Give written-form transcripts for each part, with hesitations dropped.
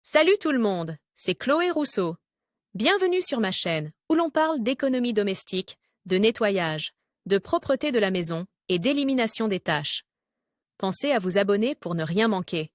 Salut tout le monde, c'est Chloé Rousseau. Bienvenue sur ma chaîne où l'on parle d'économie domestique, de nettoyage, de propreté de la maison et d'élimination des tâches. Pensez à vous abonner pour ne rien manquer.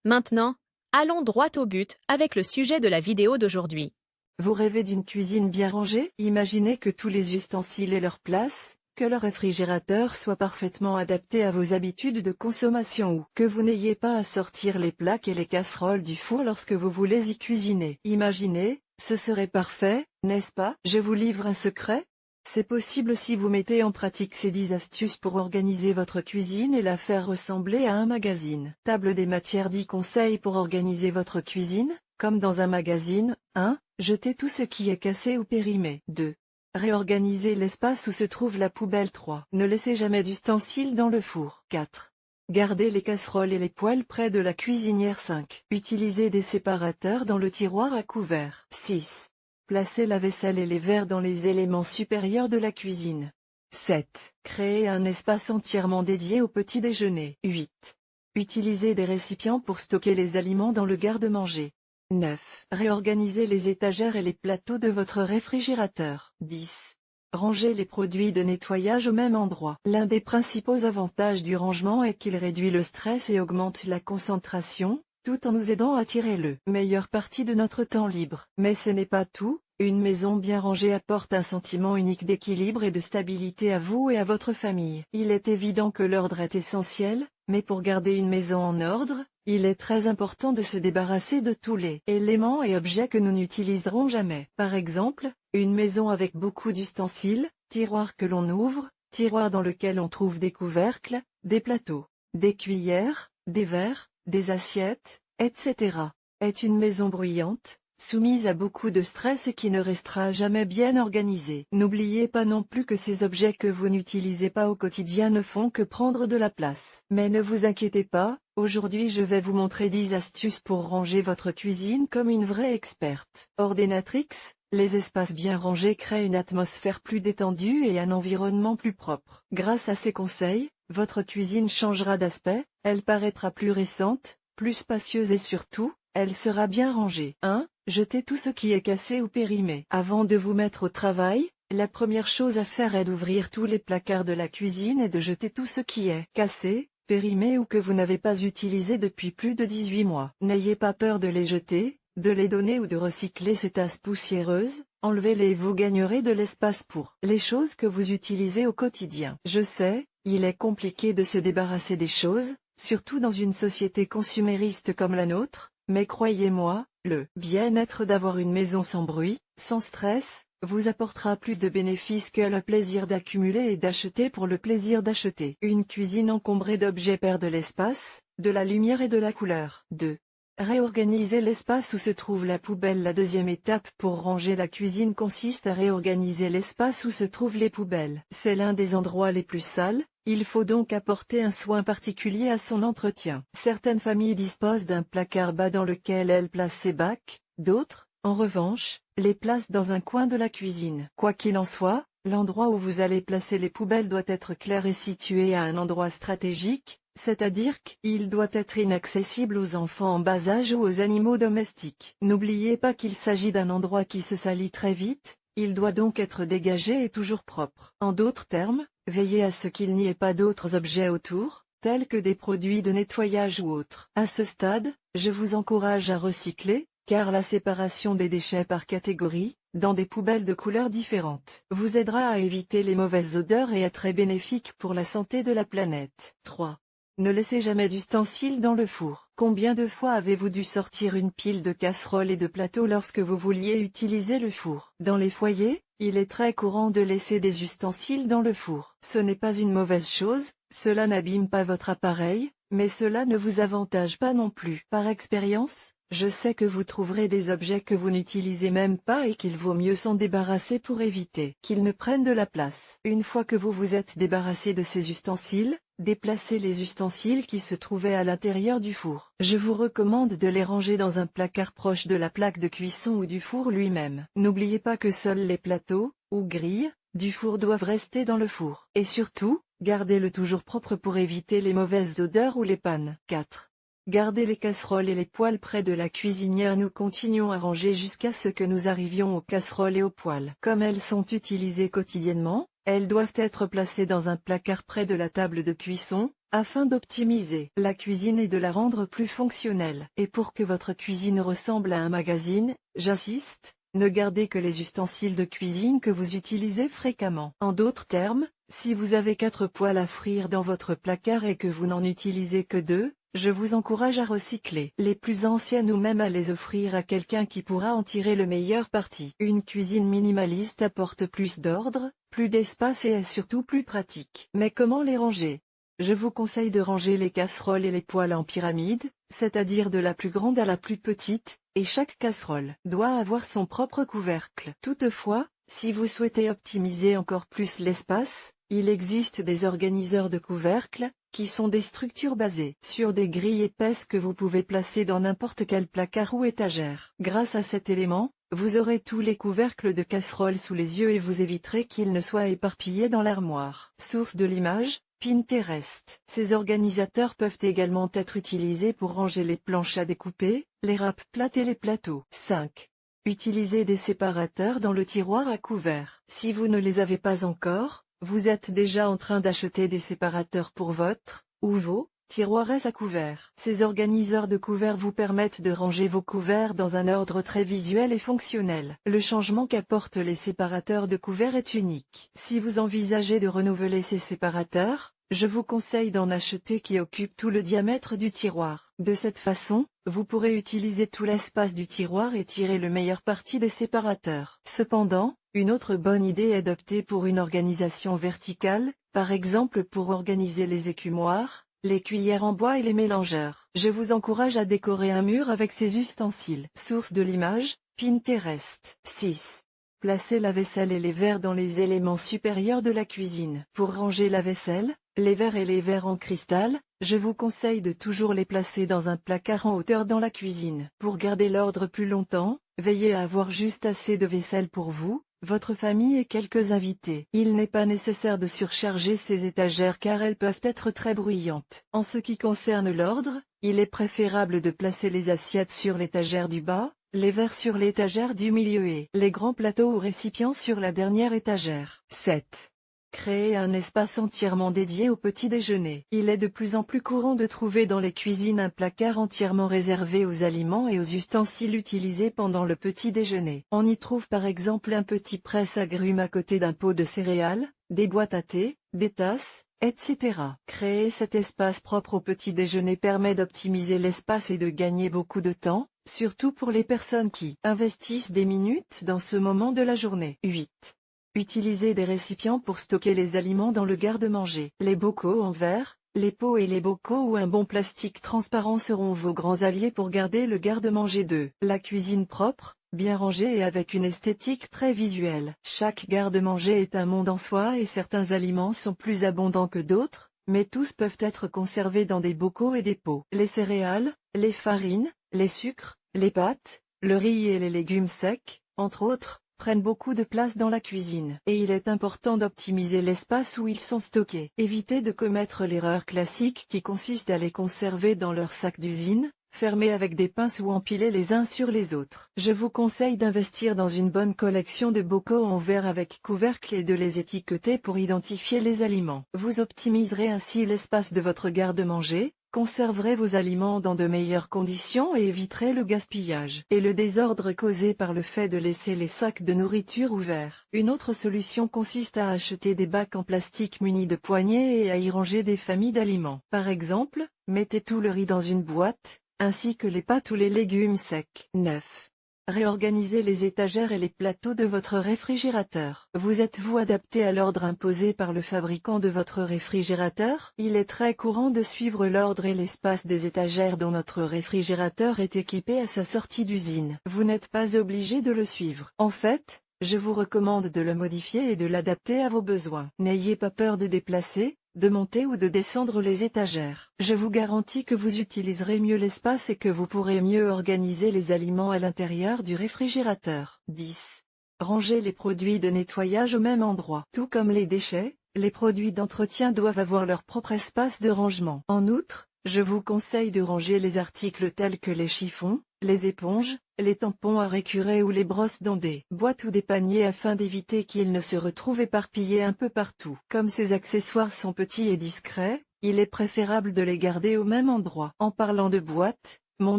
Maintenant, allons droit au but avec le sujet de la vidéo d'aujourd'hui. Vous rêvez d'une cuisine bien rangée? Imaginez que tous les ustensiles aient leur place, que le réfrigérateur soit parfaitement adapté à vos habitudes de consommation ou que vous n'ayez pas à sortir les plaques et les casseroles du four lorsque vous voulez y cuisiner. Imaginez, ce serait parfait, n'est-ce pas? Je vous livre un secret? C'est possible si vous mettez en pratique ces 10 astuces pour organiser votre cuisine et la faire ressembler à un magazine. Table des matières, 10 conseils pour organiser votre cuisine, comme dans un magazine. 1. Jetez tout ce qui est cassé ou périmé. 2. Réorganisez l'espace où se trouve la poubelle. 3. Ne laissez jamais d'ustensiles dans le four. 4. Gardez les casseroles et les poêles près de la cuisinière. 5. Utilisez des séparateurs dans le tiroir à couverts. 6. Placez la vaisselle et les verres dans les éléments supérieurs de la cuisine. 7. Créez un espace entièrement dédié au petit déjeuner. 8. Utilisez des récipients pour stocker les aliments dans le garde-manger. 9. Réorganisez les étagères et les plateaux de votre réfrigérateur. 10. Rangez les produits de nettoyage au même endroit. L'un des principaux avantages du rangement est qu'il réduit le stress et augmente la concentration, tout en nous aidant à tirer le meilleur parti de notre temps libre. Mais ce n'est pas tout, une maison bien rangée apporte un sentiment unique d'équilibre et de stabilité à vous et à votre famille. Il est évident que l'ordre est essentiel, mais pour garder une maison en ordre, il est très important de se débarrasser de tous les éléments et objets que nous n'utiliserons jamais. Par exemple, une maison avec beaucoup d'ustensiles, tiroirs que l'on ouvre, tiroirs dans lequel on trouve des couvercles, des plateaux, des cuillères, des verres, des assiettes, etc. est une maison bruyante, soumise à beaucoup de stress et qui ne restera jamais bien organisée. N'oubliez pas non plus que ces objets que vous n'utilisez pas au quotidien ne font que prendre de la place. Mais ne vous inquiétez pas, aujourd'hui je vais vous montrer 10 astuces pour ranger votre cuisine comme une vraie experte. Ordinatrix, les espaces bien rangés créent une atmosphère plus détendue et un environnement plus propre. Grâce à ces conseils, votre cuisine changera d'aspect, elle paraîtra plus récente, plus spacieuse et surtout, elle sera bien rangée. 1. Jetez tout ce qui est cassé ou périmé. Avant de vous mettre au travail, la première chose à faire est d'ouvrir tous les placards de la cuisine et de jeter tout ce qui est cassé, périmé ou que vous n'avez pas utilisé depuis plus de 18 mois. N'ayez pas peur de les jeter, de les donner ou de recycler ces tasses poussiéreuses, enlevez-les et vous gagnerez de l'espace pour les choses que vous utilisez au quotidien. Je sais, il est compliqué de se débarrasser des choses, surtout dans une société consumériste comme la nôtre, mais croyez-moi, le bien-être d'avoir une maison sans bruit, sans stress, vous apportera plus de bénéfices que le plaisir d'accumuler et d'acheter pour le plaisir d'acheter. Une cuisine encombrée d'objets perd de l'espace, de la lumière et de la couleur. 2. Réorganiser l'espace où se trouve la poubelle. La deuxième étape pour ranger la cuisine consiste à réorganiser l'espace où se trouvent les poubelles. C'est l'un des endroits les plus sales, il faut donc apporter un soin particulier à son entretien. Certaines familles disposent d'un placard bas dans lequel elles placent ses bacs, d'autres, en revanche, les placent dans un coin de la cuisine. Quoi qu'il en soit, l'endroit où vous allez placer les poubelles doit être clair et situé à un endroit stratégique, c'est-à-dire qu'il doit être inaccessible aux enfants en bas âge ou aux animaux domestiques. N'oubliez pas qu'il s'agit d'un endroit qui se salit très vite, il doit donc être dégagé et toujours propre. En d'autres termes, veillez à ce qu'il n'y ait pas d'autres objets autour, tels que des produits de nettoyage ou autres. À ce stade, je vous encourage à recycler, car la séparation des déchets par catégorie, dans des poubelles de couleurs différentes, vous aidera à éviter les mauvaises odeurs et est très bénéfique pour la santé de la planète. 3. Ne laissez jamais d'ustensiles dans le four. Combien de fois avez-vous dû sortir une pile de casseroles et de plateaux lorsque vous vouliez utiliser le four? Dans les foyers, il est très courant de laisser des ustensiles dans le four. Ce n'est pas une mauvaise chose, cela n'abîme pas votre appareil, mais cela ne vous avantage pas non plus. Par expérience, je sais que vous trouverez des objets que vous n'utilisez même pas et qu'il vaut mieux s'en débarrasser pour éviter qu'ils ne prennent de la place. Une fois que vous vous êtes débarrassé de ces ustensiles, déplacez les ustensiles qui se trouvaient à l'intérieur du four. Je vous recommande de les ranger dans un placard proche de la plaque de cuisson ou du four lui-même. N'oubliez pas que seuls les plateaux, ou grilles, du four doivent rester dans le four. Et surtout, gardez-le toujours propre pour éviter les mauvaises odeurs ou les pannes. 4. Gardez les casseroles et les poêles près de la cuisinière. Nous continuons à ranger jusqu'à ce que nous arrivions aux casseroles et aux poêles. Comme elles sont utilisées quotidiennement, elles doivent être placées dans un placard près de la table de cuisson, afin d'optimiser la cuisine et de la rendre plus fonctionnelle. Et pour que votre cuisine ressemble à un magazine, j'insiste, ne gardez que les ustensiles de cuisine que vous utilisez fréquemment. En d'autres termes, si vous avez 4 poêles à frire dans votre placard et que vous n'en utilisez que 2, je vous encourage à recycler les plus anciennes ou même à les offrir à quelqu'un qui pourra en tirer le meilleur parti. Une cuisine minimaliste apporte plus d'ordre, plus d'espace et est surtout plus pratique. Mais comment les ranger? Je vous conseille de ranger les casseroles et les poêles en pyramide, c'est-à-dire de la plus grande à la plus petite, et chaque casserole doit avoir son propre couvercle. Toutefois, si vous souhaitez optimiser encore plus l'espace, il existe des organiseurs de couvercles, qui sont des structures basées sur des grilles épaisses que vous pouvez placer dans n'importe quel placard ou étagère. Grâce à cet élément, vous aurez tous les couvercles de casseroles sous les yeux et vous éviterez qu'ils ne soient éparpillés dans l'armoire. Source de l'image, Pinterest. Ces organisateurs peuvent également être utilisés pour ranger les planches à découper, les râpes plates et les plateaux. 5. Utilisez des séparateurs dans le tiroir à couverts. Si vous ne les avez pas encore, vous êtes déjà en train d'acheter des séparateurs pour votre, ou vos, tiroirs à couverts. Ces organiseurs de couverts vous permettent de ranger vos couverts dans un ordre très visuel et fonctionnel. Le changement qu'apportent les séparateurs de couverts est unique. Si vous envisagez de renouveler ces séparateurs, je vous conseille d'en acheter qui occupent tout le diamètre du tiroir. De cette façon, vous pourrez utiliser tout l'espace du tiroir et tirer le meilleur parti des séparateurs. Cependant, une autre bonne idée est d'opter pour une organisation verticale, par exemple pour organiser les écumoires, les cuillères en bois et les mélangeurs. Je vous encourage à décorer un mur avec ces ustensiles. Source de l'image, Pinterest. 6. Placez la vaisselle et les verres dans les éléments supérieurs de la cuisine. Pour ranger la vaisselle, les verres et les verres en cristal, je vous conseille de toujours les placer dans un placard en hauteur dans la cuisine. Pour garder l'ordre plus longtemps, veillez à avoir juste assez de vaisselle pour vous, votre famille et quelques invités. Il n'est pas nécessaire de surcharger ces étagères car elles peuvent être très bruyantes. En ce qui concerne l'ordre, il est préférable de placer les assiettes sur l'étagère du bas, les verres sur l'étagère du milieu et les grands plateaux ou récipients sur la dernière étagère. 7. Créer un espace entièrement dédié au petit déjeuner. Il est de plus en plus courant de trouver dans les cuisines un placard entièrement réservé aux aliments et aux ustensiles utilisés pendant le petit déjeuner. On y trouve par exemple un petit presse-agrumes à côté d'un pot de céréales, des boîtes à thé, des tasses, etc. Créer cet espace propre au petit déjeuner permet d'optimiser l'espace et de gagner beaucoup de temps, surtout pour les personnes qui investissent des minutes dans ce moment de la journée. 8. Utilisez des récipients pour stocker les aliments dans le garde-manger. Les bocaux en verre, les pots et les bocaux ou un bon plastique transparent seront vos grands alliés pour garder le garde-manger de la cuisine propre, bien rangée et avec une esthétique très visuelle. Chaque garde-manger est un monde en soi et certains aliments sont plus abondants que d'autres, mais tous peuvent être conservés dans des bocaux et des pots. Les céréales, les farines, les sucres, les pâtes, le riz et les légumes secs, entre autres, prennent beaucoup de place dans la cuisine. Et il est important d'optimiser l'espace où ils sont stockés. Évitez de commettre l'erreur classique qui consiste à les conserver dans leur sac d'usine, fermés avec des pinces ou empilés les uns sur les autres. Je vous conseille d'investir dans une bonne collection de bocaux en verre avec couvercle et de les étiqueter pour identifier les aliments. Vous optimiserez ainsi l'espace de votre garde-manger, conserverez vos aliments dans de meilleures conditions et éviterez le gaspillage et le désordre causé par le fait de laisser les sacs de nourriture ouverts. Une autre solution consiste à acheter des bacs en plastique munis de poignées et à y ranger des familles d'aliments. Par exemple, mettez tout le riz dans une boîte, ainsi que les pâtes ou les légumes secs. 9. Réorganisez les étagères et les plateaux de votre réfrigérateur. Vous êtes-vous adapté à l'ordre imposé par le fabricant de votre réfrigérateur? Il est très courant de suivre l'ordre et l'espace des étagères dont notre réfrigérateur est équipé à sa sortie d'usine. Vous n'êtes pas obligé de le suivre. En fait, je vous recommande de le modifier et de l'adapter à vos besoins. N'ayez pas peur de déplacer, de monter ou de descendre les étagères. Je vous garantis que vous utiliserez mieux l'espace et que vous pourrez mieux organiser les aliments à l'intérieur du réfrigérateur. 10. Rangez les produits de nettoyage au même endroit. Tout comme les déchets, les produits d'entretien doivent avoir leur propre espace de rangement. En outre, je vous conseille de ranger les articles tels que les chiffons, les éponges, les tampons à récurer ou les brosses dans des boîtes ou des paniers afin d'éviter qu'ils ne se retrouvent éparpillés un peu partout. Comme ces accessoires sont petits et discrets, il est préférable de les garder au même endroit. En parlant de boîtes, mon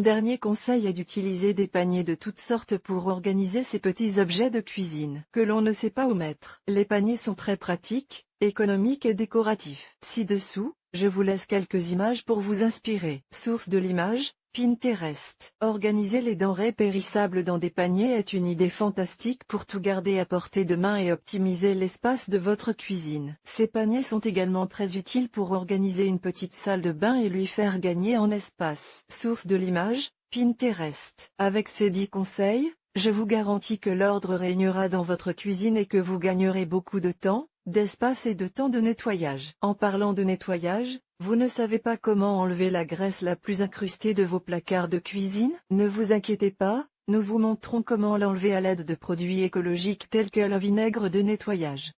dernier conseil est d'utiliser des paniers de toutes sortes pour organiser ces petits objets de cuisine que l'on ne sait pas où mettre. Les paniers sont très pratiques, économiques et décoratifs. Ci-dessous, je vous laisse quelques images pour vous inspirer. Source de l'image, Pinterest. Organiser les denrées périssables dans des paniers est une idée fantastique pour tout garder à portée de main et optimiser l'espace de votre cuisine. Ces paniers sont également très utiles pour organiser une petite salle de bain et lui faire gagner en espace. Source de l'image, Pinterest. Avec ces 10 conseils, je vous garantis que l'ordre régnera dans votre cuisine et que vous gagnerez beaucoup de temps, d'espace et de temps de nettoyage. En parlant de nettoyage, vous ne savez pas comment enlever la graisse la plus incrustée de vos placards de cuisine? Ne vous inquiétez pas, nous vous montrons comment l'enlever à l'aide de produits écologiques tels que le vinaigre de nettoyage.